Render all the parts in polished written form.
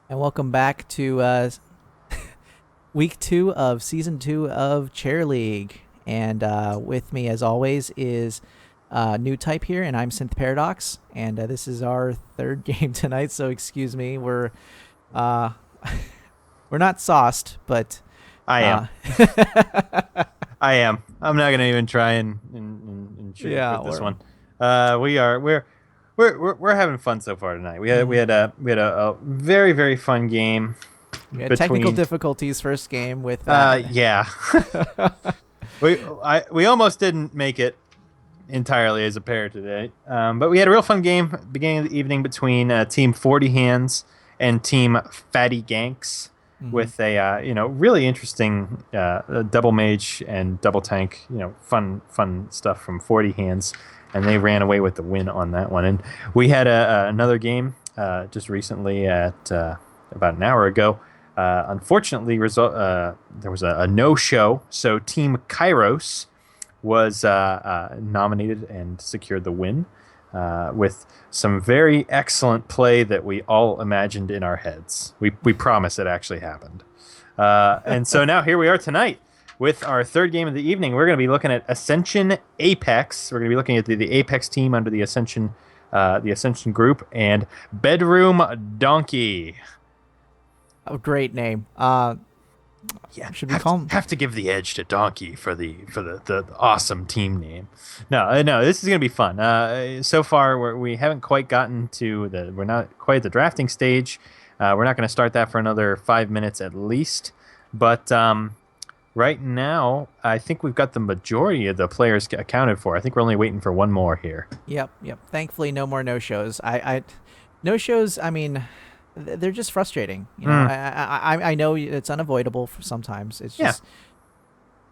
And welcome back to week 2 of season 2 of Chair League. And with me, as always, is New Type here, and I'm Synth Paradox. And this is our third game tonight, so excuse me. Uh, we're not sauced, but I am. uh, I am. I'm not gonna even try and yeah, sugarcoat this one. We are. We're having fun so far tonight. We had we mhm. had a we had a very fun game We had technical between. difficulties first game with Yeah. We almost didn't make it entirely as a pair today. But we had a real fun game beginning of the evening between Team 40 Hands and Team Fatty Ganks Mhm. with a really interesting double mage and double tank, fun stuff from 40 Hands, and they ran away with the win on that one. And we had another game just recently at about an hour ago. Unfortunately, there was a no-show, so Team Kairos was nominated and secured the win with some very excellent play that we all imagined in our heads. We promise it actually happened. And so now here we are tonight with our third game of the evening. We're going to be looking at Ascension Apex. We're going to be looking at the Apex team under the Ascension group, and Bedroom Donkey. A great name. Yeah, Should we call him? have to give the edge to Donkey for the awesome team name. No, this is gonna be fun. So far we haven't quite gotten to we're not quite at the drafting stage. We're not gonna start that for another 5 minutes at least. But right now, I think we've got the majority of the players accounted for. I think we're only waiting for one more here. Yep. Thankfully, no more no shows. No shows. I mean, they're just frustrating. You know, Mm, I know it's unavoidable for sometimes. It's yeah. just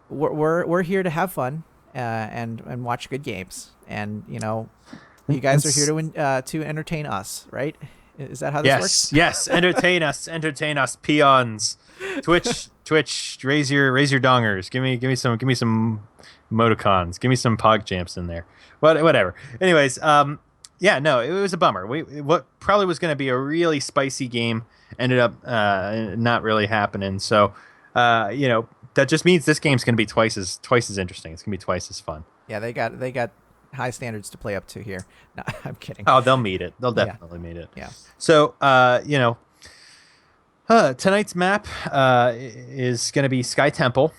we're here to have fun and watch good games. And you And, guys are here to entertain us, right? Is that how this works? yes. Entertain us, peons. Twitch. Raise your dongers. Give me some emoticons. Give me some pog champs in there. Whatever. Anyways, yeah, no, it was a bummer. What probably was going to be a really spicy game ended up not really happening. So, that just means this game's going to be twice as interesting. It's going to be twice as fun. Yeah, they got high standards to play up to here. No, I'm kidding. Oh, they'll meet it. They'll Yeah, definitely meet it. yeah. So, tonight's map is going to be Sky Temple.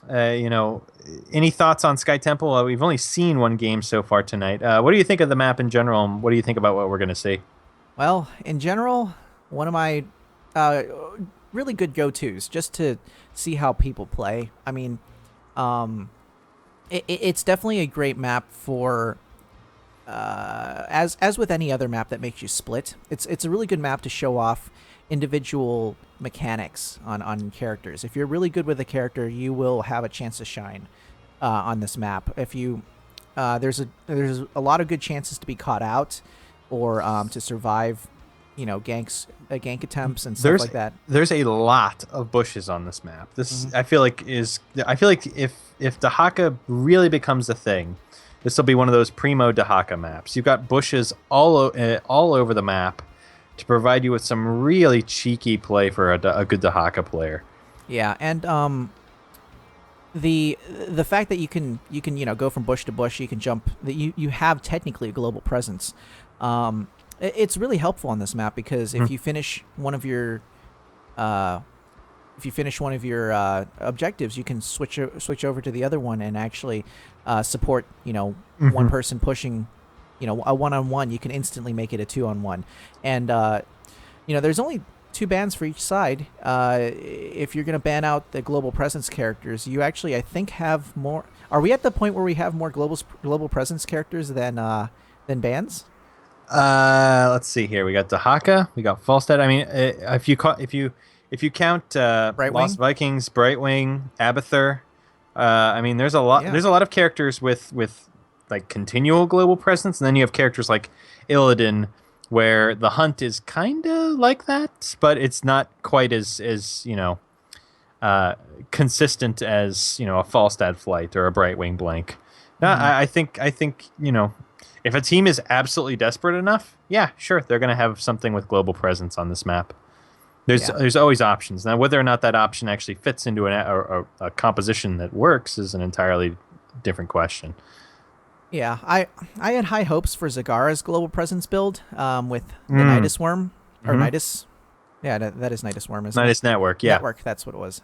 Any thoughts on Sky Temple? We've only seen one game so far tonight. What do you think of the map in general? And what do you think about what we're going to see? Well, in general, one of my uh, really good go-tos just to see how people play. I mean, um, it's definitely a great map for as with any other map that makes you split. It's a really good map to show off individual mechanics on characters. If you're really good with a character, you will have a chance to shine on this map. If you there's a lot of good chances to be caught out or to survive, gank attempts and stuff There's like that. there's a lot of bushes on this map. This Hmm. I feel like if Dahaka really becomes a thing, this will be one of those primo Dahaka maps. You've got bushes all over the map to provide you with some really cheeky play for a good Dahaka player. Yeah, and the fact that you can go from bush to bush, you can jump. That you have technically a global presence. It's really helpful on this map because Mhm. uh, if you finish one of your objectives, you can switch over to the other one and actually support. One Mhm. person pushing. A one-on-one. You can instantly make it a two-on-one, and there's only two bans for each side. If you're going to ban out the global presence characters, you actually, I think, have more. Are we at the point where we have more global presence characters than bans? Let's see here. We got Dahaka. We got Falstad. I mean, if you count Lost Brightwing? Vikings, Brightwing, Abathur, I mean, there's a lot. Yeah. There's a lot of characters with like continual global presence, and then you have characters like Illidan, where the hunt is kind of like that, but it's not quite as uh, consistent as a Falstad flight or a Brightwing blank. No, Hmm. I think if a team is absolutely desperate enough, yeah, sure, they're gonna have something with global presence on this map. Yeah. There's always options. Now, whether or not that option actually fits into a composition that works is an entirely different question. Yeah, I had high hopes for Zagara's global presence build with the Mm. Nidus worm or Mm-hmm. Nidus. Yeah, that is Nidus worm, isn't it? Nice network, yeah. Network. That's what it was.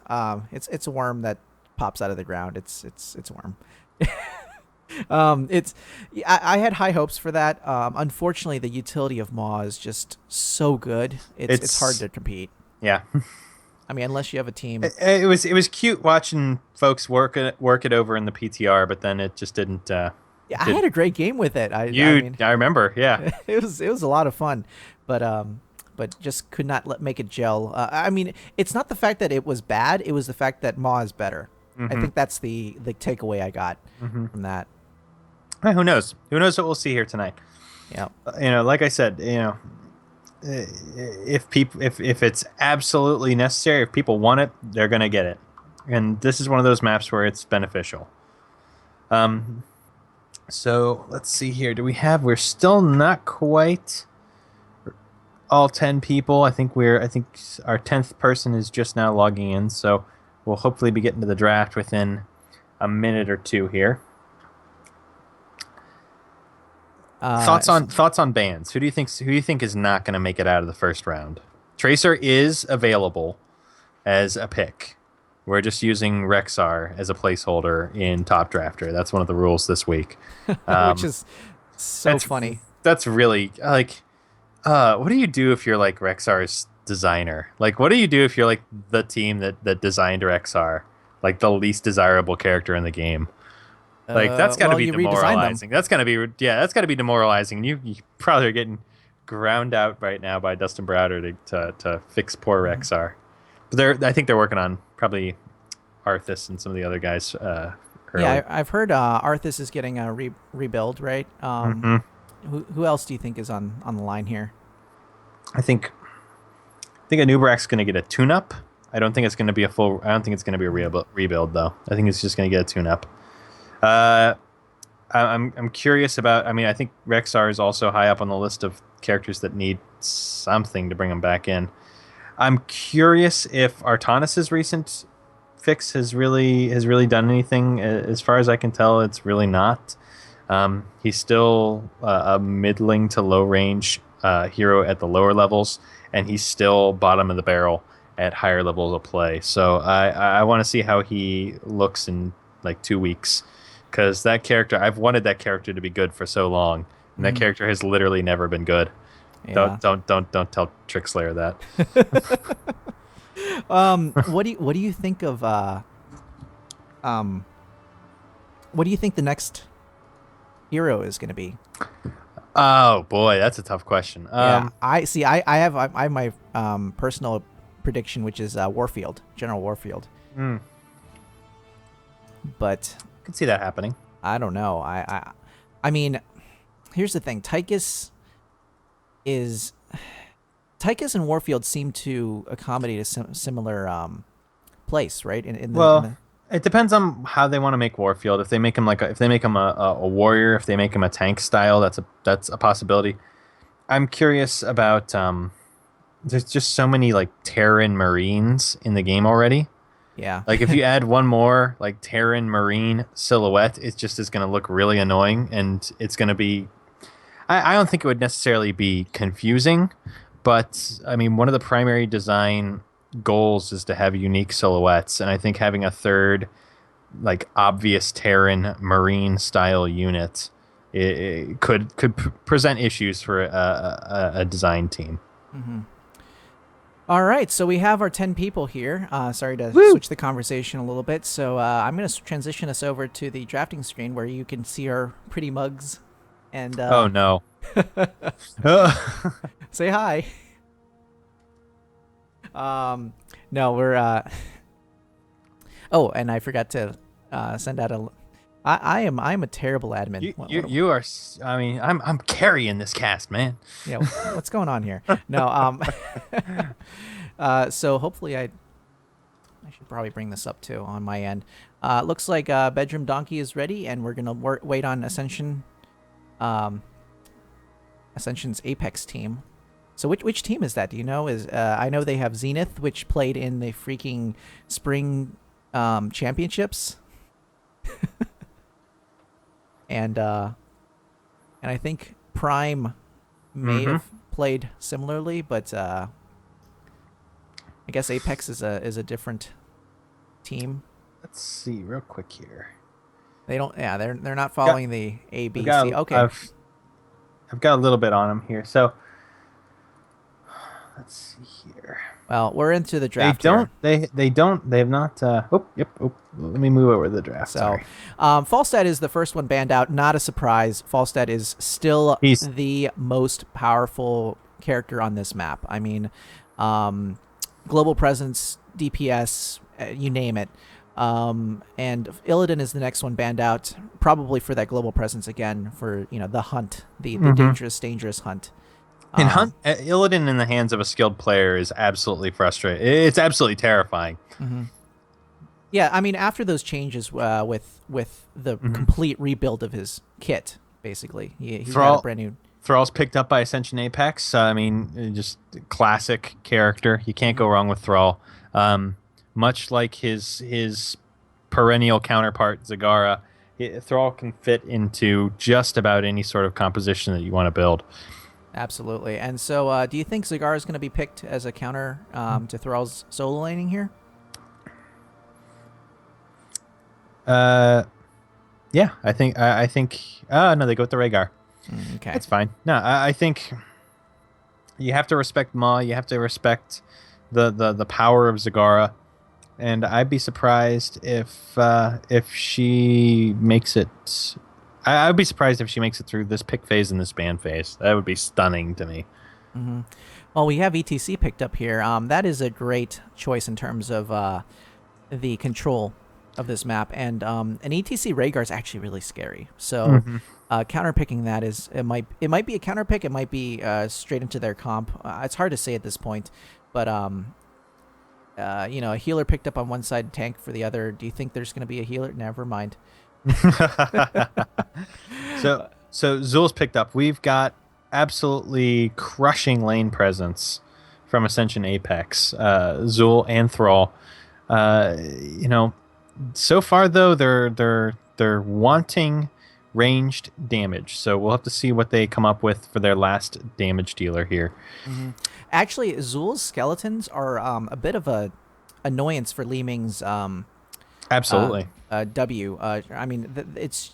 It's a worm that pops out of the ground. It's a worm. It's I had high hopes for that. Unfortunately, the utility of Maw is just so good. It's hard It's to compete. yeah. I mean, unless you have a team. It was cute watching folks work it over in the PTR, but then it just didn't. Yeah, I Did had a great game with it. I mean, I remember, yeah. it was a lot of fun, but just could not make it gel. I mean, it's not the fact that it was bad; it was the fact that Maw is better. I Mm-hmm. think that's the takeaway I got Mm-hmm. from that. Who knows? Who knows what we'll see here tonight? Yeah. Like I said, if it's absolutely necessary, if people want it, they're gonna get it, and this is one of those maps where it's beneficial. Um, so let's see here. We're still not quite all 10 people. I think our 10th person is just now logging in, so we'll hopefully be getting to the draft within a minute or two here. Thoughts on bans. Who do you think is not going to make it out of the first round? Tracer is available as a pick. We're just using Rexar as a placeholder in Top Drafter. That's one of the rules this week. Which is so funny. That's really like, what do you do if you're like Rexar's designer? Like, what do you do if you're like the team that designed Rexar, like the least desirable character in the game? Like that's got to be demoralizing. That's got to be demoralizing. You probably are getting ground out right now by Dustin Browder to fix poor Rexar. But I think they're working on probably Arthas and some of the other guys. Early. Yeah, I've heard Arthas is getting a rebuild, right? Who else do you think is on the line here? I think Anubrak's going to get a tune-up. I don't think it's going to be a rebuild though. I think it's just going to get a tune-up. I'm curious about. I mean, I think Rexar is also high up on the list of characters that need something to bring him back in. I'm curious if Artanis's recent fix has really done anything. As far as I can tell, it's really not. He's still a middling to low range hero at the lower levels, and he's still bottom of the barrel at higher levels of play. So I want to see how he looks in like 2 weeks, because that character, I've wanted that character to be good for so long, and that character has literally never been good. Yeah. Don't tell Trickslayer that. What do you think of what do you think the next hero is going to be? Oh boy, that's a tough question. I have my personal prediction, which is Warfield, General Warfield. But I can see that happening. I don't know. I mean, here's the thing. Tychus and Warfield seem to accommodate a similar place, right? It depends on how they want to make Warfield. If they make him a warrior, if they make him a tank style, that's a possibility. I'm curious about. There's just so many like Terran Marines in the game already. Yeah. Like if you add one more like Terran Marine silhouette, it just is going to look really annoying, and it's going to be. I don't think it would necessarily be confusing, but I mean, one of the primary design goals is to have unique silhouettes, and I think having a third like obvious Terran Marine style unit it could present issues for a design team. Mm-hmm. All right, so we have our 10 people here. Sorry to switch the conversation a little bit. So I'm going to transition us over to the drafting screen where you can see our pretty mugs. And oh no. Say hi. No, we're oh, and I forgot to send out a I'm a terrible admin. You are. I mean, I'm carrying this cast, man. Yeah, what's going on here? No, so hopefully I should probably bring this up too on my end. Looks like Bedroom Donkey is ready, and we're gonna wait on Ascension. Ascension's Apex team. So which team is that? Do you know? Is I know they have Zenith, which played in the freaking spring championships, and I think Prime may have played similarly, but I guess Apex is a different team. Let's see real quick here. They don't. Yeah, they're not following the A B C. Okay. I've got a little bit on them here. So let's see here. Well, we're into the draft. They have not. Let me move over to the draft. So, Sorry. Falstad is the first one banned out. Not a surprise. Falstad is still the most powerful character on this map. I mean, global presence, DPS, you name it. And Illidan is the next one banned out, probably for that global presence again, for the hunt, the dangerous hunt. And Illidan in the hands of a skilled player is absolutely frustrating. It's absolutely terrifying. Mm-hmm. Yeah, I mean, after those changes with the complete rebuild of his kit, basically, he's got a brand new. Thrall's picked up by Ascension Apex. I mean, just classic character. You can't go wrong with Thrall. Much like his perennial counterpart Zagara, Thrall can fit into just about any sort of composition that you want to build. Absolutely. And so, do you think Zagara is going to be picked as a counter to Thrall's solo laning here? Yeah, I think. No, they go with the Rhaegar. Okay, that's fine. No, I think you have to respect Ma. You have to respect the power of Zagara. And I'd be surprised if she makes it. I'd be surprised if she makes it through this pick phase and this ban phase. That would be stunning to me. Mm-hmm. Well, we have ETC picked up here. That is a great choice in terms of the control of this map, and an ETC Rhaegar is actually really scary. So counter picking that it might be a counter pick. It might be straight into their comp. It's hard to say at this point, but a healer picked up on one side, tank for the other. Do you think there's going to be a healer? Never mind. So Zul's picked up. We've got absolutely crushing lane presence from Ascension Apex. Zul and Thrall. So far though they're wanting ranged damage. So we'll have to see what they come up with for their last damage dealer here. Mm-hmm. Actually, Zul's skeletons are a bit of a annoyance for Li Ming's absolutely W. I mean, it's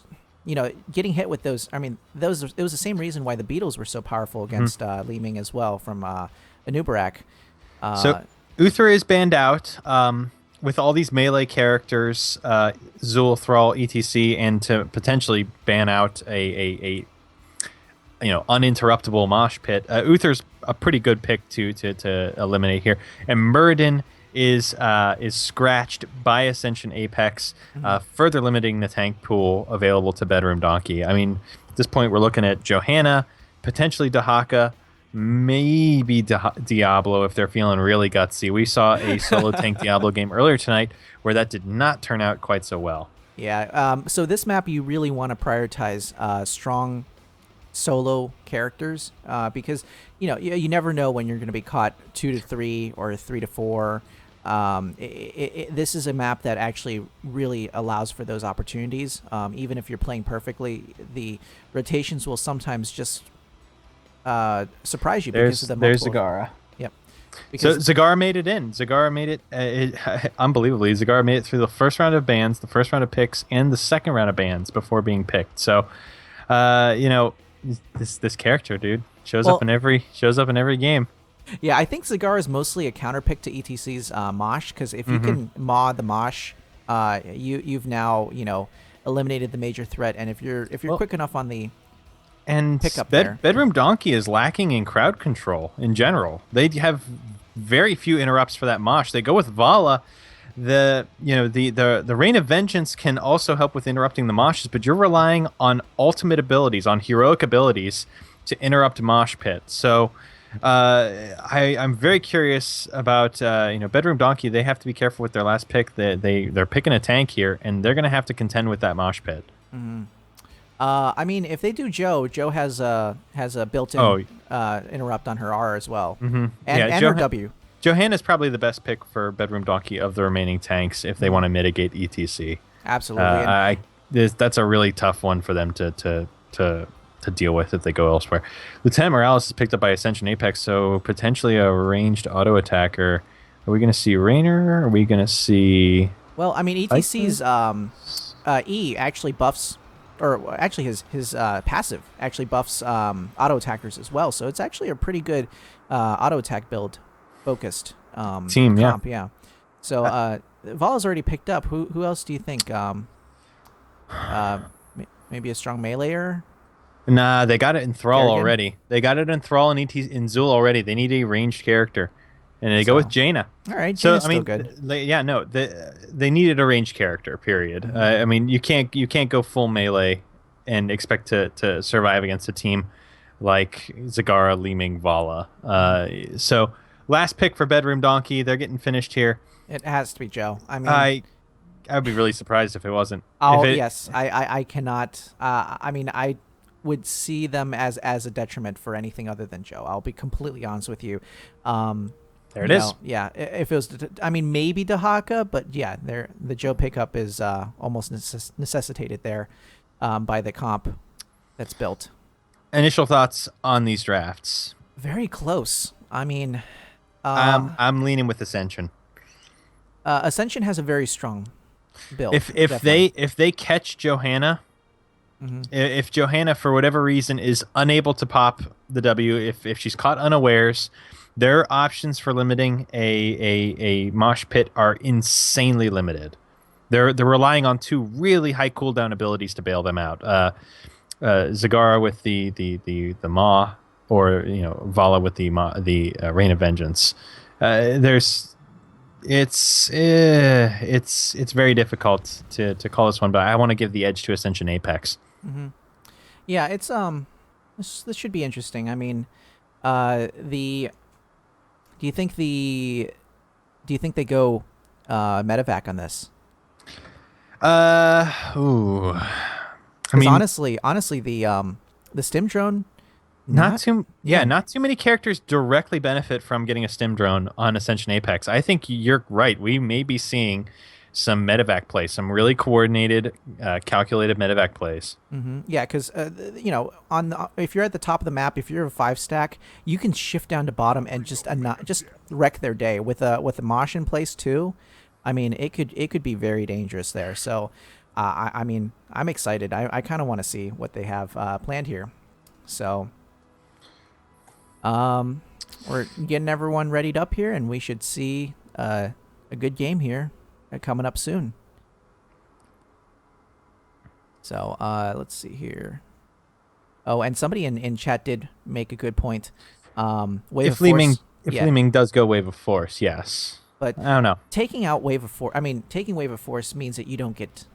getting hit with those. I mean, it was the same reason why the Beatles were so powerful against Li Ming as well from Anubarak. So Uther is banned out with all these melee characters, Zul, Thrall, etc., and to potentially ban out a uninterruptible mosh pit. Uther's a pretty good pick to eliminate here, and Muradin is scratched by Ascension Apex, further limiting the tank pool available to Bedroom Donkey. I mean, at this point, we're looking at Johanna, potentially Dahaka, maybe Diablo if they're feeling really gutsy. We saw a solo tank Diablo game earlier tonight where that did not turn out quite so well. Yeah, so this map, you really want to prioritize strong solo characters because you never know when you're going to be caught 2 to 3 or 3 to 4. This is a map that actually really allows for those opportunities. Even if you're playing perfectly, the rotations will sometimes just surprise you because of the multiple. There's Zagara. Yep. So Zagara made it in. Zagara made it, unbelievably. Zagara made it through the first round of bans, the first round of picks, and the second round of bans before being picked. So, this character, dude, shows up in every game. Yeah, I think Zagara is mostly a counter pick to ETC's Mosh, because if you can maw the Mosh, you've now eliminated the major threat, and if you're quick enough on the pickup there. Bedroom Donkey is lacking in crowd control in general. They have very few interrupts for that Mosh. They go with Vala. The Reign of Vengeance can also help with interrupting the Moshes, but you're relying on ultimate abilities, on heroic abilities to interrupt Mosh Pit. So I'm very curious about Bedroom Donkey. They have to be careful with their last pick. They're picking a tank here, and they're going to have to contend with that Mosh Pit. Mm-hmm. I mean, if they do Joe has a built-in Oh, interrupt on her R as well, yeah. and her W. Johanna's probably the best pick for Bedroom Donkey of the remaining tanks if they want to mitigate ETC. Absolutely, and That's a really tough one for them to deal with if they go elsewhere. Lieutenant Morales is picked up by Ascension Apex, so potentially a ranged auto attacker. Are we going to see Rainer? Are we going to see? well, I mean, ETC's E actually buffs, or actually his passive actually buffs auto attackers as well. So it's actually a pretty good auto attack build focused Team, yeah. comp, yeah. So Vala's already picked up. Who else do you think? Maybe a strong meleeer? Nah, they got it in Thrall Kerrigan? already. They got it in Thrall and in Zul already. They need a ranged character, and they go with Jaina. All right, So Jaina's I mean, still good. they needed a ranged character. Period. I mean, you can't go full melee and expect to survive against a team like Zagara, Li Ming, Vala. So last pick for Bedroom Donkey. They're getting finished here. It has to be Joe. I mean, I would be really surprised if it wasn't. oh If it, yes, I cannot. I mean, I would see them as a detriment for anything other than Joe. I'll be completely honest with you. There it is. Yeah, if it was, I mean, maybe Dahaka, but yeah, the Joe pickup is almost necessitated there by the comp that's built. Initial thoughts on these drafts. Very close. I mean, I'm leaning with Ascension. Ascension has a very strong build. If definitely. they catch Johanna, if Johanna for whatever reason is unable to pop the W, if she's caught unawares, their options for limiting a mosh pit are insanely limited. They're relying on two really high cooldown abilities to bail them out. Zagara with the Maw, or Vala with the Rain of Vengeance. It's very difficult to call this one, but I want to give the edge to Ascension Apex. Yeah, it's this should be interesting. I mean, do you think they go medevac on this? Ooh. I Because mean, honestly, the stim drone, not too many characters directly benefit from getting a stim drone on Ascension Apex. I think you're right. We may be seeing some medevac plays, some really coordinated, calculated medevac plays. Yeah, because if you're at the top of the map, if you're a 5-stack, you can shift down to bottom and just wreck their day with a mosh in place too. I mean, it could be very dangerous there. So, I mean, I'm excited. I kind of want to see what they have planned here. So, we're getting everyone readied up here, and we should see a good game here coming up soon. So, let's see here. Oh, and somebody in chat did make a good point. Wave of Force. If Li Ming does go Wave of Force, yes. But I don't know. taking out Wave of Force, I mean, taking Wave of Force means that you don't get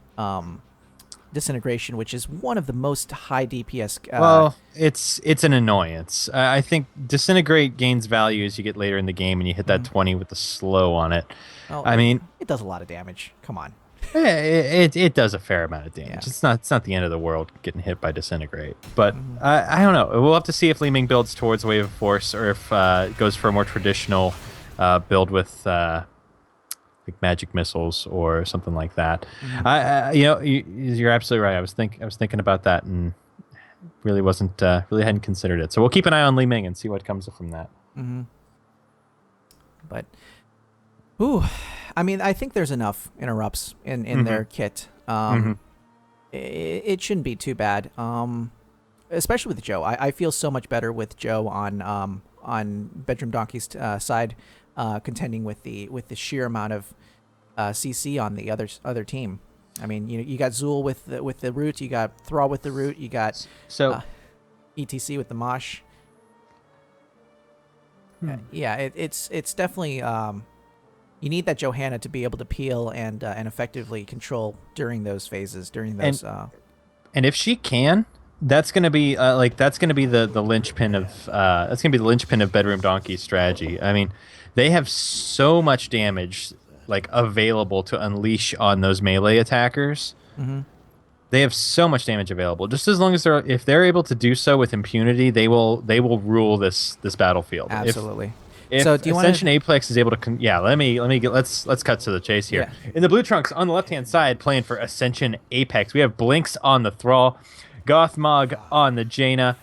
Disintegration, which is one of the most high DPS. Well, it's an annoyance. I think Disintegrate gains value as you get later in the game, and you hit that 20 with the slow on it. Well, I mean, it does a lot of damage. Come on. it does a fair amount of damage. Yeah. It's not the end of the world getting hit by Disintegrate. But I don't know. We'll have to see if Li Ming builds towards Wave of Force, or if it goes for a more traditional build with like magic missiles or something like that. You're absolutely right. I was thinking about that and really hadn't considered it. So we'll keep an eye on Li Ming and see what comes from that. But, I mean, I think there's enough interrupts in their kit. It shouldn't be too bad. Especially with Joe. I feel so much better with Joe on Bedroom Donkey's side, contending with the sheer amount of CC on the other team. I mean, you got Zul with the root, you got Thrall with the root, you got ETC with the mosh. Yeah, it's definitely you need that Johanna to be able to peel and effectively control during those phases, during those. And if she can, that's gonna be the linchpin of Bedroom Donkey's strategy. I mean, they have so much damage available to unleash on those melee attackers. They have so much damage available. Just as long as if they're able to do so with impunity, they will rule this battlefield. Absolutely. If So do you want Ascension to? Apex is able to, let's cut to the chase here. Yeah. In the blue trunks on the left hand side, playing for Ascension Apex, we have Blinks on the Thrall, Gothmog on the Jaina,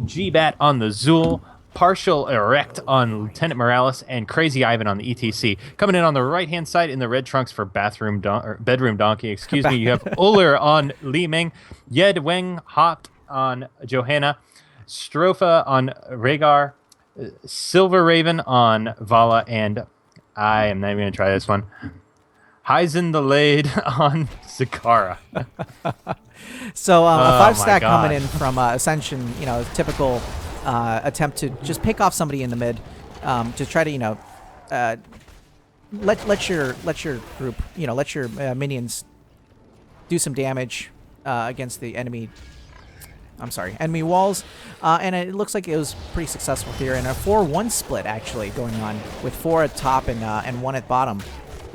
G-Bat on the Zool, Partial Erect on Lieutenant Morales, and Crazy Ivan on the ETC. Coming in on the right-hand side in the red trunks for Bedroom Donkey, excuse me, you have Uller on Li Ming, Yed Weng Hopped on Johanna, Stropha on Rhaegar, Silver Raven on Vala, and I am not even going to try this one, Hyzen the Lade on Zakara. So a 5 my stack God. coming in from Ascension, typical attempt to just pick off somebody in the mid, to try to let your group, let your minions do some damage against the enemy. Enemy walls, and it looks like it was pretty successful here. And a 4-1 split actually going on with 4 at top and 1 at bottom.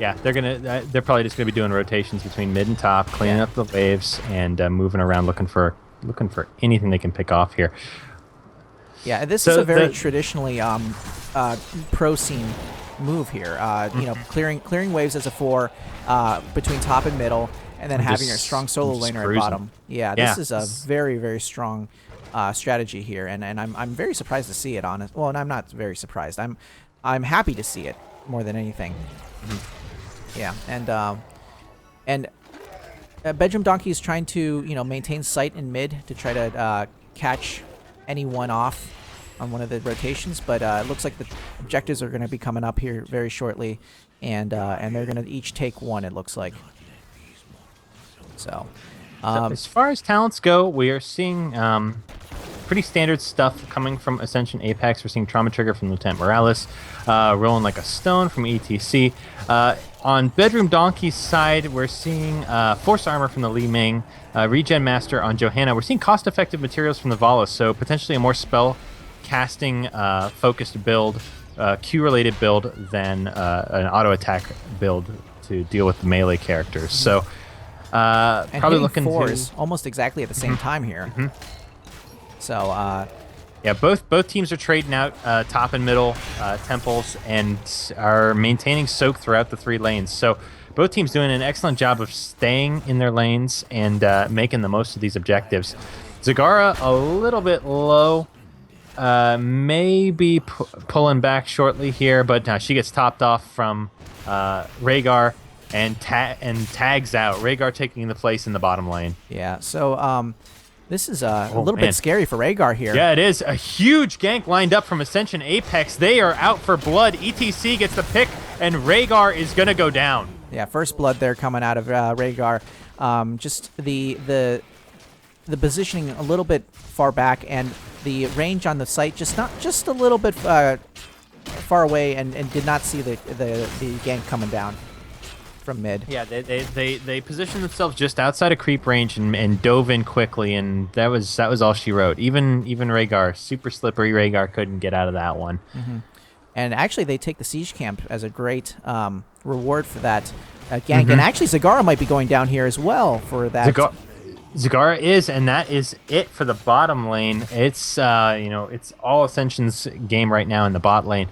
Yeah, they're probably just gonna be doing rotations between mid and top, cleaning up the waves and moving around, looking for anything they can pick off here. Yeah, this is a very traditionally pro scene move here. Clearing waves as a 4 between top and middle, and then having your strong solo laner at bottom. Yeah, this is a very, very strong strategy here, and I'm very surprised to see it. Well, and I'm not very surprised. I'm happy to see it more than anything. Yeah, and Bedroom Donkey is trying to maintain sight in mid to try to catch anyone off on one of the rotations, but it looks like the objectives are going to be coming up here very shortly, and they're going to each take 1. It looks like. So as far as talents go, we are seeing pretty standard stuff coming from Ascension Apex. We're seeing Trauma Trigger from Lieutenant Morales, Rolling Like a Stone from ETC. On Bedroom Donkey's side, we're seeing Force Armor from the Li Ming, Regen Master on Johanna. We're seeing cost-effective materials from the Vala, so potentially a more spell casting focused build, Q-related build than an auto attack build to deal with the melee characters. So probably looking 4s almost exactly at the same time here. So yeah, both teams are trading out top and middle temples and are maintaining soak throughout the 3 lanes. So both teams doing an excellent job of staying in their lanes and making the most of these objectives. Zagara a little bit low, maybe pulling back shortly here, but she gets topped off from Rhaegar and tags out. Rhaegar taking the place in the bottom lane. Yeah, so this is a little bit scary for Rhaegar here. Yeah, it is. A huge gank lined up from Ascension Apex. They are out for blood. ETC gets the pick, and Rhaegar is going to go down. Yeah, first blood there coming out of Rhaegar. Just the positioning a little bit far back, and the range on the site just a little bit far away, and did not see the gank coming down from mid. Yeah, they positioned themselves just outside of creep range and dove in quickly, and that was all she wrote. Even Rhaegar, super slippery Rhaegar, couldn't get out of that one. And actually, they take the siege camp as a great reward for that gank. And actually, Zagara might be going down here as well for that. Zagara is, and that is it for the bottom lane. It's it's all Ascension's game right now in the bot lane.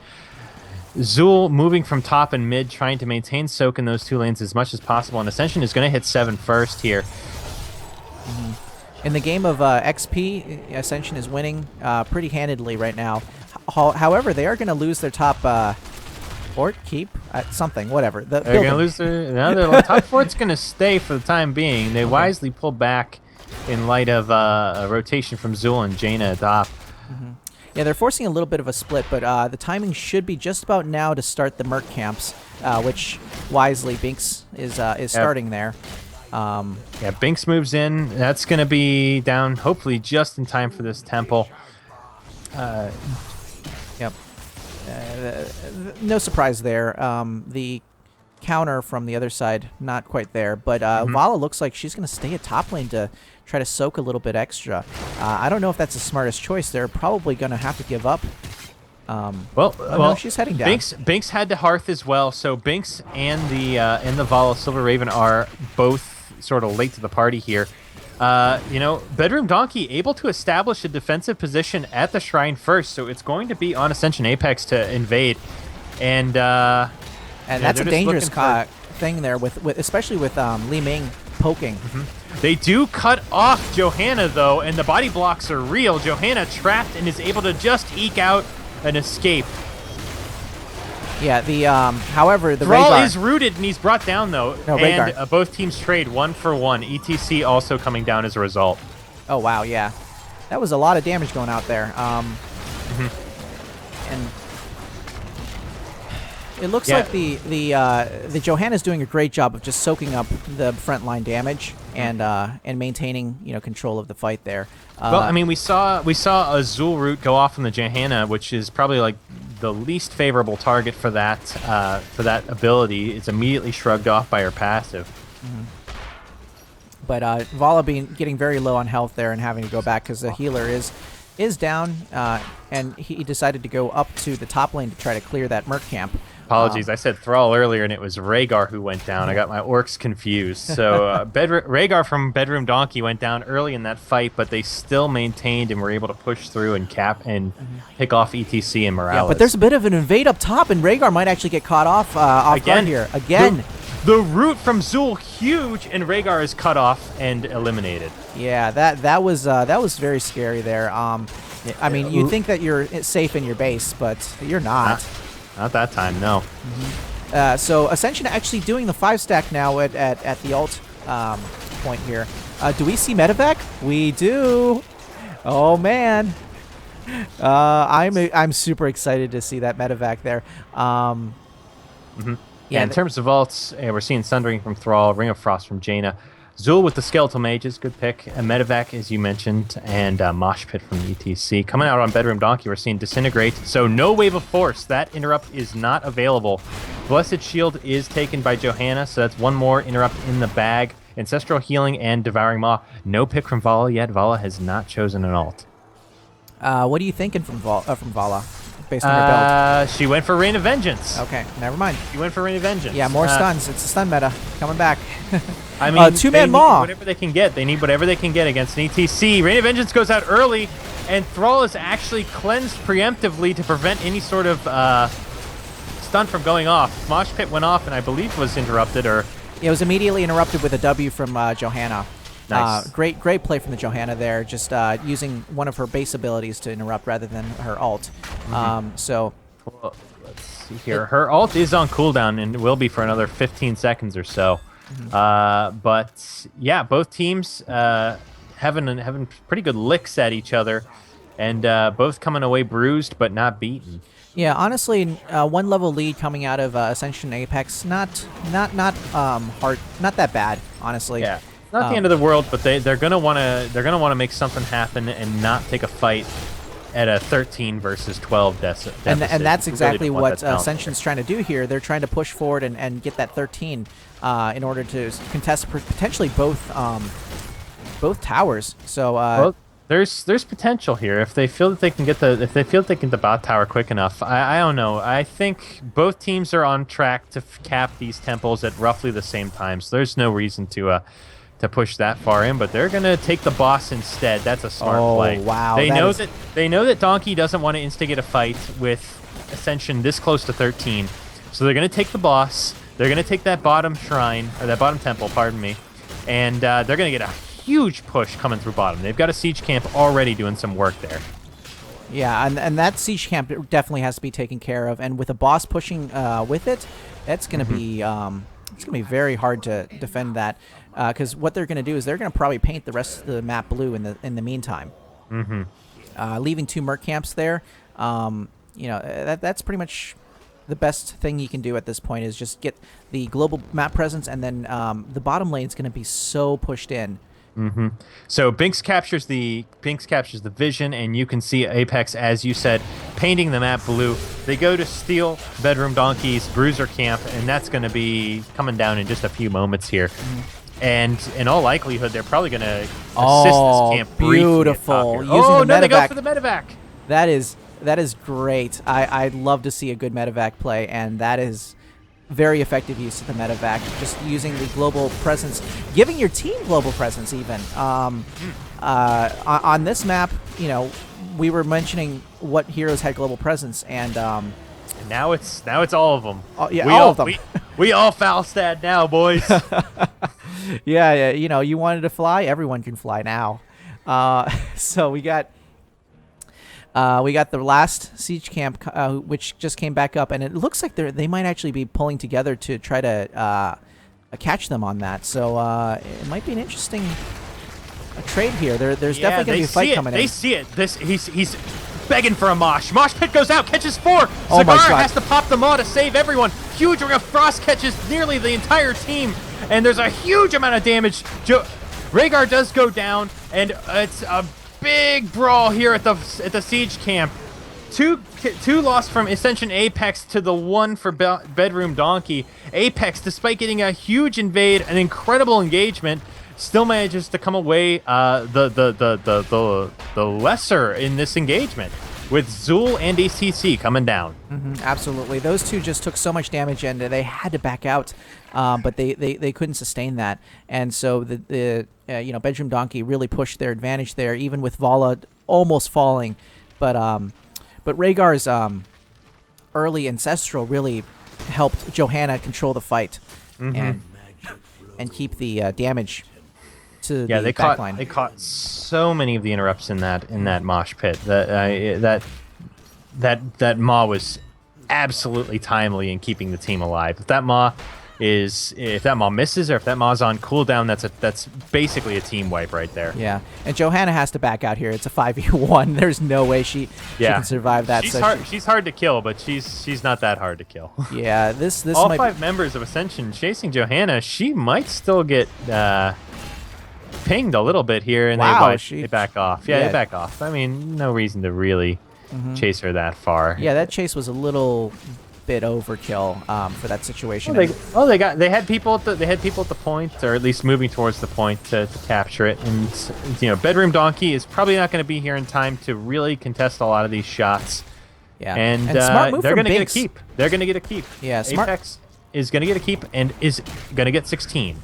Zool moving from top and mid, trying to maintain soak in those 2 lanes as much as possible, and Ascension is going to hit 7 first here. In the game of XP, Ascension is winning pretty handedly right now. However, they are going to lose their top fort, keep, something, whatever. They're going to lose their top fort's going to stay for the time being. They wisely pulled back in light of a rotation from Zool and Jaina at top. Yeah, they're forcing a little bit of a split, but the timing should be just about now to start the Merc camps, which wisely Binks is starting there. Yeah, Binks moves in. That's going to be down, hopefully, just in time for this temple. Yep. No surprise there. The counter from the other side, not quite there, but Vala looks like she's going to stay at top lane to try to soak a little bit extra. I don't know if that's the smartest choice. They're probably going to have to give up. No, she's heading down. Binks had to Hearth as well, so Binks and the Vala Silver Raven are both sort of late to the party here. Bedroom Donkey able to establish a defensive position at the shrine first, so it's going to be on Ascension Apex to invade, and that's a dangerous thing there with especially with Li Ming poking. They do cut off Johanna though, and the body blocks are real. Johanna trapped and is able to just eke out an escape. Yeah, however, the Thrall Rhaegar is rooted and he's brought down though. No, and Rhaegar. Both teams trade 1-for-1. ETC also coming down as a result. Oh wow, yeah, that was a lot of damage going out there. And it looks like the Johanna's doing a great job of just soaking up the front line damage and maintaining control of the fight there. Well, I mean, we saw a Zul root go off on the Johanna, which is probably like the least favorable target for that ability. It's immediately shrugged off by her passive. But Vala getting very low on health there and having to go back because the healer is down, and he decided to go up to the top lane to try to clear that Merc camp. Apologies, I said Thrall earlier, and it was Rhaegar who went down. I got my orcs confused. So Rhaegar from Bedroom Donkey went down early in that fight, but they still maintained and were able to push through and pick off ETC and Morales. Yeah, but there's a bit of an invade up top, and Rhaegar might actually get caught off guard here again. The root from Zul huge, and Rhaegar is cut off and eliminated. Yeah, that was very scary there. I mean, you think that you're safe in your base, but you're not. Not that time, no. So Ascension actually doing the 5-stack now at the ult point here. Do we see medevac? We do. Oh man, I'm super excited to see that medevac there. Yeah, in terms of ults, we're seeing Sundering from Thrall, Ring of Frost from Jaina, Zul with the Skeletal Mages, good pick, a medevac as you mentioned, and Mosh Pit from ETC. Coming out on Bedroom Donkey, we're seeing Disintegrate, so no Wave of Force. That interrupt is not available. Blessed Shield is taken by Johanna, so that's one more interrupt in the bag. Ancestral Healing and Devouring Maw. No pick from Vala yet. Vala has not chosen an ult. What are you thinking from Vala? Based on your build? She went for Rain of Vengeance. Okay, never mind. She went for Rain of Vengeance. Yeah, more stuns. It's a stun meta coming back. I mean, two-man Maw. Whatever they can get. They need whatever they can get against an ETC. Rain of Vengeance goes out early, and Thrall is actually cleansed preemptively to prevent any sort of stun from going off. Mosh Pit went off, and I believe was interrupted, or... It was immediately interrupted with a W from Johanna. Nice. Great play from the Johanna there, just using one of her base abilities to interrupt rather than her ult. So... Well, let's see here. Her ult is on cooldown and will be for another 15 seconds or so. But yeah, both teams having pretty good licks at each other, and both coming away bruised but not beaten. Yeah, honestly, one level lead coming out of Ascension Apex, not hard, not that bad, honestly. Yeah, not the end of the world, but they're gonna wanna make something happen and not take a fight at a 13 versus 12 deficit. And that's exactly what Ascension's trying to do here. They're trying to push forward and get that 13 in order to contest potentially both towers. So well, there's potential here if they feel that they can get the bot tower quick enough. I don't know. I think both teams are on track to cap these temples at roughly the same time. So there's no reason to push that far in, but they're gonna take the boss instead. That's a smart play. Wow! They know that Donkey doesn't want to instigate a fight with Ascension this close to 13, so they're gonna take the boss. They're gonna take that bottom shrine or that bottom temple, pardon me, and they're gonna get a huge push coming through bottom. They've got a siege camp already doing some work there. Yeah, and that siege camp definitely has to be taken care of, and with a boss pushing with it, it's gonna be it's gonna be very hard to defend that. Because what they're going to do is they're going to probably paint the rest of the map blue in the meantime. Leaving 2 merc camps there, that's pretty much the best thing you can do at this point is just get the global map presence, and then the bottom lane is going to be so pushed in. So Binks captures the vision, and you can see Apex, as you said, painting the map blue. They go to steal Bedroom Donkey's Bruiser camp, and that's going to be coming down in just a few moments here. And in all likelihood, they're probably going to assist this camp briefly. Beautiful. They go for the medevac. That is great. I'd love to see a good medevac play, and that is very effective use of the medevac, just using the global presence, giving your team global presence even. On this map, you know, we were mentioning what heroes had global presence, and now it's all of them. Yeah, all of them. We all Falstad now, boys. Yeah, you know, you wanted to fly, everyone can fly now. So we got the last siege camp, which just came back up, and it looks like they might actually be pulling together to try to catch them on that. So it might be an interesting trade here. There's definitely going to be a fight coming in. They see it. He's begging for a mosh. Mosh pit goes out, catches 4. Oh my Cigar God. has to pop the maw to save everyone. Huge ring of frost catches nearly the entire team, and there's a huge amount of damage. Rhaegar does go down, and it's a big brawl here at the siege camp. Two lost from Ascension Apex to the 1 for Bedroom Donkey. Apex, despite getting a huge invade, an incredible engagement, still manages to come away the lesser in this engagement, with Zul and ACC coming down. Absolutely, those two just took so much damage, and they had to back out, but they couldn't sustain that, and so the Bedroom Donkey really pushed their advantage there, even with Vala almost falling, but Rhaegar's early Ancestral really helped Johanna control the fight and keep the damage to the backline. They caught so many of the interrupts in that mosh pit. That maw was absolutely timely in keeping the team alive. If that maw misses, or if that maw's on cooldown, that's basically a team wipe right there. Yeah, and Johanna has to back out here. It's a 5v1. There's no way she can survive that. She's hard to kill, but she's not that hard to kill. Yeah, this all 5 members of Ascension chasing Johanna. She might still get pinged a little bit here, and they back off. Yeah, they back off. I mean, no reason to really chase her that far. Yeah, that chase was a little bit overkill for that situation. They had people at the point, or at least moving towards the point to capture it. And Bedroom Donkey is probably not going to be here in time to really contest a lot of these shots. Yeah, and smart move they're going to get a keep. They're going to get a keep. Yeah, Apex is going to get a keep and is going to get 16.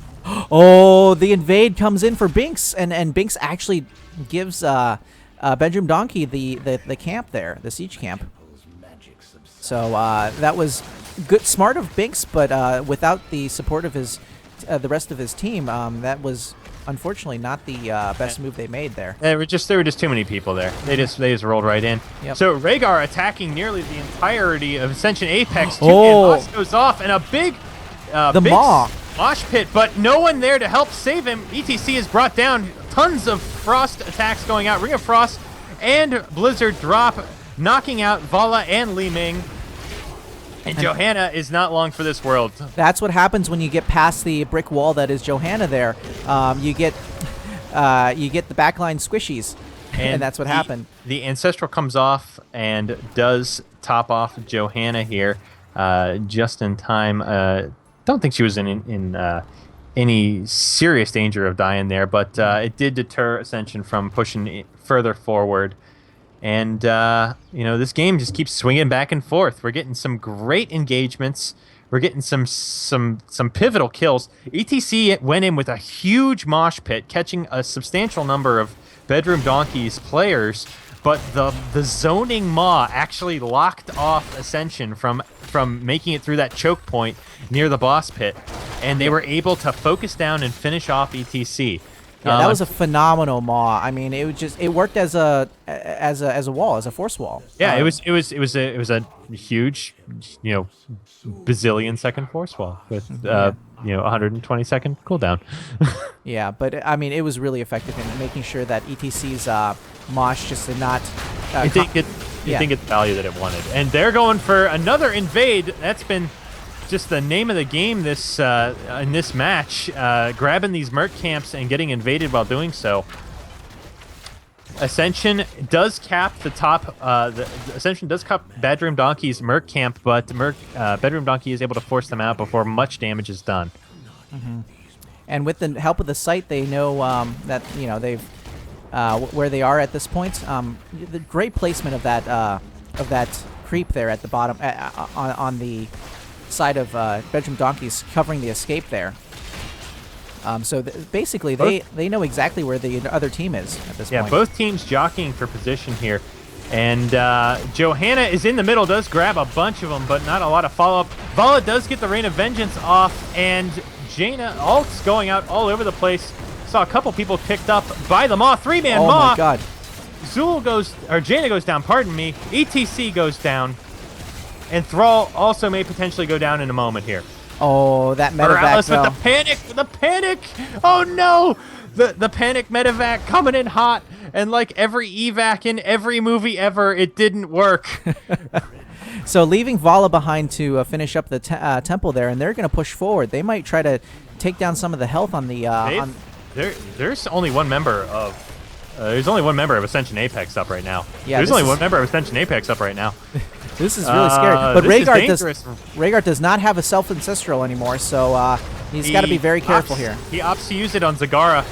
Oh, the invade comes in for Binks, and Binks actually gives Bedroom Donkey the camp there, the siege camp. So that was good, smart of Binks, but without the support of the rest of his team, that was unfortunately not the best move they made there. There were just too many people there. They just rolled right in. Yep. So Rhaegar attacking nearly the entirety of Ascension Apex. And Mosh goes off, and a big maw. Mosh pit, but no one there to help save him. ETC is brought down. Tons of frost attacks going out. Ring of Frost and Blizzard drop, knocking out Vala and Li Ming. And Johanna is not long for this world. That's what happens when you get past the brick wall that is Johanna there. You get the backline squishies, and that's what happened. The Ancestral comes off and does top off Johanna here just in time. Don't think she was in any serious danger of dying there, but it did deter Ascension from pushing further forward. And this game just keeps swinging back and forth. We're getting some great engagements. We're getting some pivotal kills. ETC went in with a huge mosh pit, catching a substantial number of Bedroom Donkey's players. But the zoning maw actually locked off Ascension from making it through that choke point near the boss pit, and they were able to focus down and finish off ETC. Yeah, that was a phenomenal maw. I mean, it worked as a wall, as a force wall. Yeah, it was a huge, bazillion second force wall with 120 second cooldown. Yeah, but I mean, it was really effective in making sure that ETC's mosh just did not. It didn't get the value that it wanted, and they're going for another invade. That's been just the name of the game this in this match, grabbing these merc camps and getting invaded while doing so. Ascension does cap the top. Ascension does cap Bedroom Donkey's merc camp, but Bedroom Donkey is able to force them out before much damage is done. And with the help of the site, they know that they've where they are at this point. The great placement of that creep there at the bottom on the side of Bedroom Donkeys covering the escape there. So basically, they know exactly where the other team is at this point. Yeah, both teams jockeying for position here. And Johanna is in the middle, does grab a bunch of them, but not a lot of follow-up. Vala does get the Rain of Vengeance off, and Jaina ults going out all over the place. Saw a couple people picked up by the Maw. Three-man Maw. Oh, my God. Jaina goes down, pardon me. ETC goes down. And Thrall also may potentially go down in a moment here. Oh, that medevac, Morales with the panic. Oh, no. The panic medevac coming in hot. And like every evac in every movie ever, it didn't work. So leaving Vala behind to finish up the temple there, and they're going to push forward. They might try to take down some of the health on the... There's only one member of... there's only one member of Ascension Apex up right now. Yeah, there's only one member of Ascension Apex up right now. This is really scary. But Rhaegar does not have a self-ancestral anymore, so he's got to be very careful here. He opts to use it on Zagara.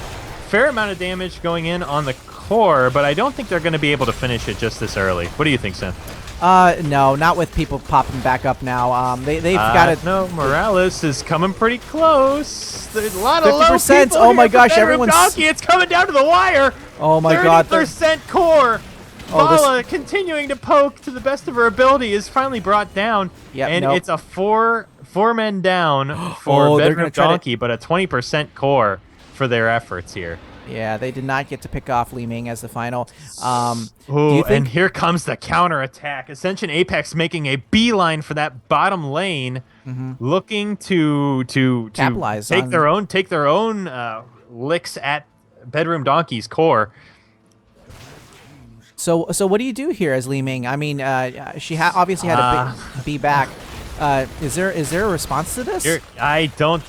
Fair amount of damage going in on the core, but I don't think they're going to be able to finish it just this early. What do you think, Sim? No, not with people popping back up now. They've got it. No, Morales is coming pretty close. There's a lot of 50%. Oh my gosh, everyone's... Donkey, it's coming down to the wire. Oh my God. 30% core. Vala, continuing to poke to the best of her ability, is finally brought down. Yep, and it's a four men down for Bedroom Donkey, but a 20% core for their efforts here. Yeah, they did not get to pick off Li Ming as the final. And here comes the counterattack. Ascension Apex making a beeline for that bottom lane, looking to capitalize, take their own licks at Bedroom Donkey's core. So what do you do here as Li Ming? I mean, she obviously had to be back. Is there a response to this? I don't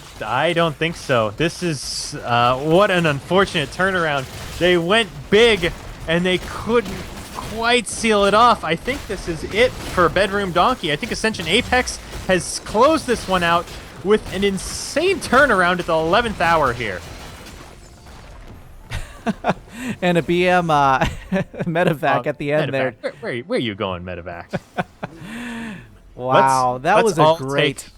think so. This is what an unfortunate turnaround. They went big and they couldn't quite seal it off. I think this is it for Bedroom Donkey. I think Ascension Apex has closed this one out with an insane turnaround at the 11th hour here. And a BM medevac at the end medevac. there. Where are you going, medevac? Wow, that was a great.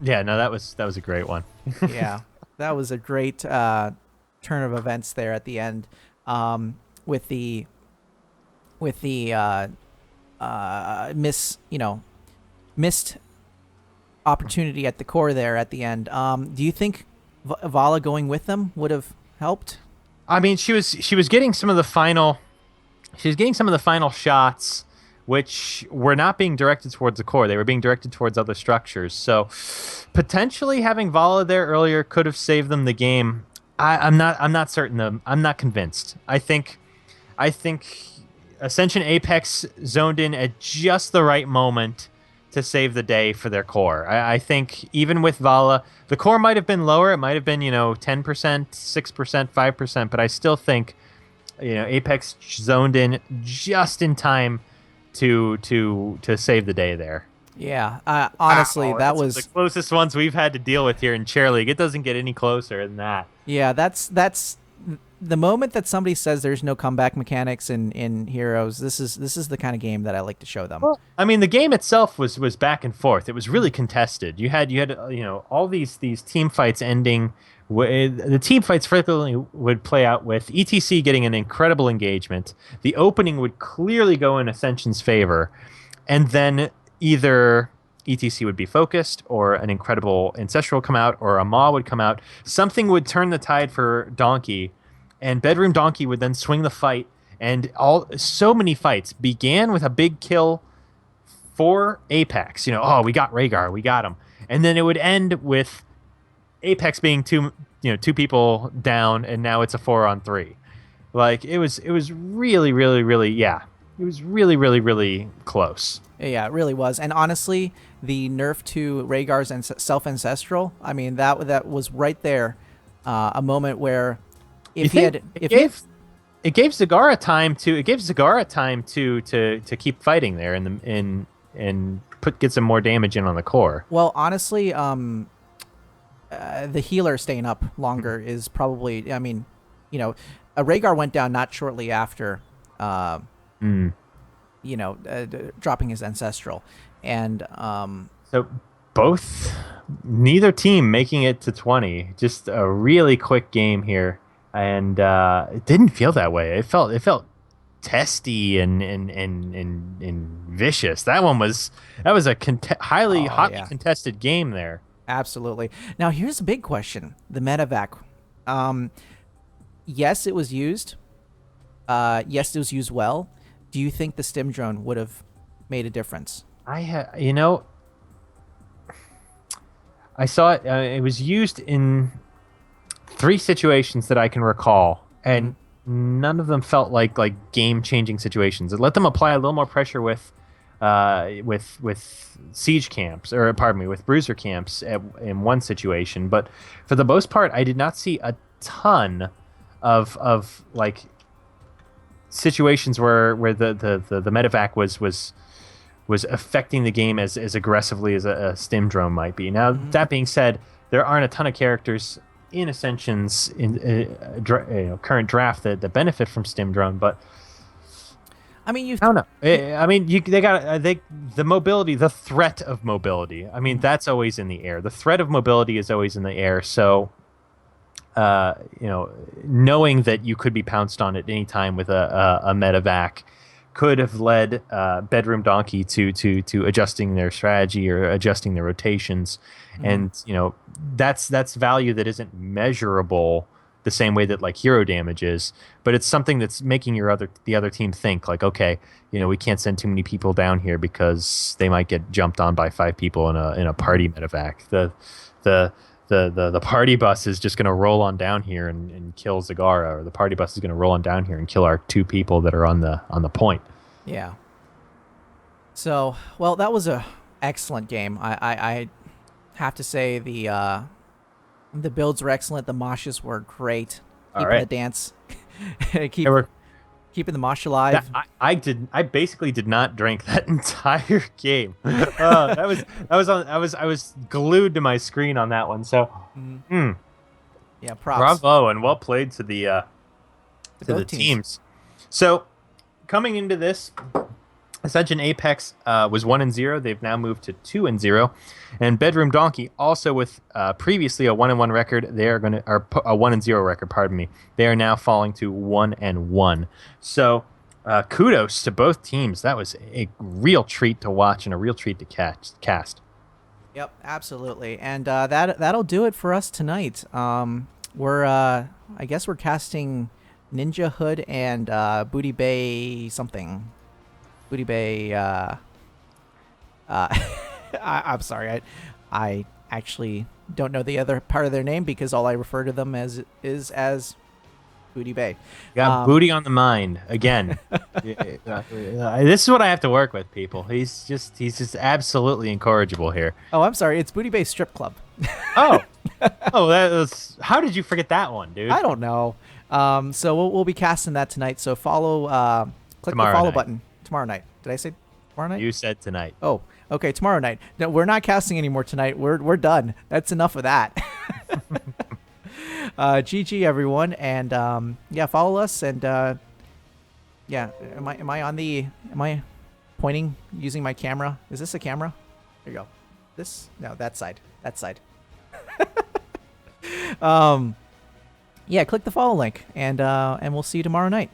Yeah, no, that was a great one. Yeah, that was a great turn of events there at the end, with the missed opportunity at the core there at the end. Do you think Vala going with them would have helped? I mean, she was getting some of the final shots, which were not being directed towards the core. They were being directed towards other structures. So potentially having Vala there earlier could have saved them the game. I'm not certain. I'm not convinced. I think Ascension Apex zoned in at just the right moment to save the day for their core. I think even with Vala, the core might have been lower. It might have been 10%, 6%, 5%, but I still think Apex zoned in just in time to save the day there. Yeah, honestly, that was the closest ones we've had to deal with here in Chair League. It doesn't get any closer than that. Yeah, that's the moment that somebody says there's no comeback mechanics in Heroes. This is the kind of game that I like to show them. Well, I mean, the game itself was back and forth. It was really contested. You had all these team fights ending. The team fights frequently would play out with ETC getting an incredible engagement. The opening would clearly go in Ascension's favor, and then either ETC would be focused, or an incredible Ancestral come out, or a Maw would come out. Something would turn the tide for Donkey, and Bedroom Donkey would then swing the fight. And so many fights began with a big kill for Apex. We got Rhaegar, we got him, and then it would end with Apex being two people down, and now it's a 4-on-3. Like it was really, really, really, yeah. It was really, really, really close. Yeah, it really was. And honestly, the nerf to Rhaegar's self-ancestral, I mean, that was right there, a moment where it gave Zagara time to keep fighting there and get some more damage in on the core. Well, honestly, the healer staying up longer is probably, I mean, Rhaegar went down not shortly after dropping his ancestral, and so neither team making it to 20. Just a really quick game here, and it didn't feel that way. It felt testy and vicious. That was a hotly Oh yeah, contested game there. absolutely. Now here's a big question: the medevac. Um, yes, it was used. Yes, it was used well. Do you think the stim drone would have made a difference? I saw it. It was used in 3 situations that I can recall, Hmm. and none of them felt like game changing situations. It let them apply a little more pressure with siege camps, or pardon me, with bruiser camps in one situation. But for the most part, I did not see a ton of like situations where the medevac was affecting the game as aggressively as a stim drone might be. Now, Hmm. that being said, there aren't a ton of characters in Ascension's current draft that benefit from stim drone, but I mean, you've. I don't know. I mean, the mobility, the threat of mobility. I mean, Mhm. that's always in the air. The threat of mobility is always in the air. So, knowing that you could be pounced on at any time with a medevac could have led Bedroom Donkey to adjusting their strategy or adjusting their rotations, Mhm. and that's value that isn't measurable the same way that like hero damage is, but it's something that's making the other team think like, okay, we can't send too many people down here because they might get jumped on by 5 people in a party medevac. The the party bus is just going to roll on down here and kill Zagara, or the party bus is going to roll on down here and kill our 2 people that are on the point. Yeah. So, well, that was a excellent game. I have to say the builds were excellent. The moshes were great. All Keeping the right. dance, There were keeping the mosh that alive. I basically did not drink that entire game. I was glued to my screen on that one. So, Mhm. hmm, Yeah, props bravo and well played to to the both teams. teams. So, coming into this, Ascension Apex was 1-0. They've now moved to 2-0, and Bedroom Donkey, also with previously a 1-1 record, they are going to or a 1-0 record. Pardon me. They are now falling to 1-1. So kudos to both teams. That was a real treat to watch and a real treat to cast. Yep, absolutely. And that'll do it for us tonight. We're I guess we're casting Ninja Hood and Booty Bay something. Booty Bay. I'm sorry. I actually don't know the other part of their name because all I refer to them as Booty Bay. Got booty on the mind again. This is what I have to work with, people. He's just absolutely incorrigible here. Oh, I'm sorry. It's Booty Bay Strip Club. Oh, oh, that was. How did you forget that one, dude? I don't know. So we'll be casting that tonight. So follow. Click the Tomorrow follow night. button tomorrow night. Did I say tomorrow night? You said tonight. Oh, okay. Tomorrow night. No, we're not casting anymore tonight. We're done. That's enough of that. GG everyone, and yeah, follow us and yeah. Am I pointing using my camera? Is this a camera? There you go. This no, that side. That side. Yeah, click the follow link, and we'll see you tomorrow night.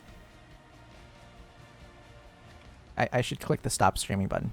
I should click the stop streaming button.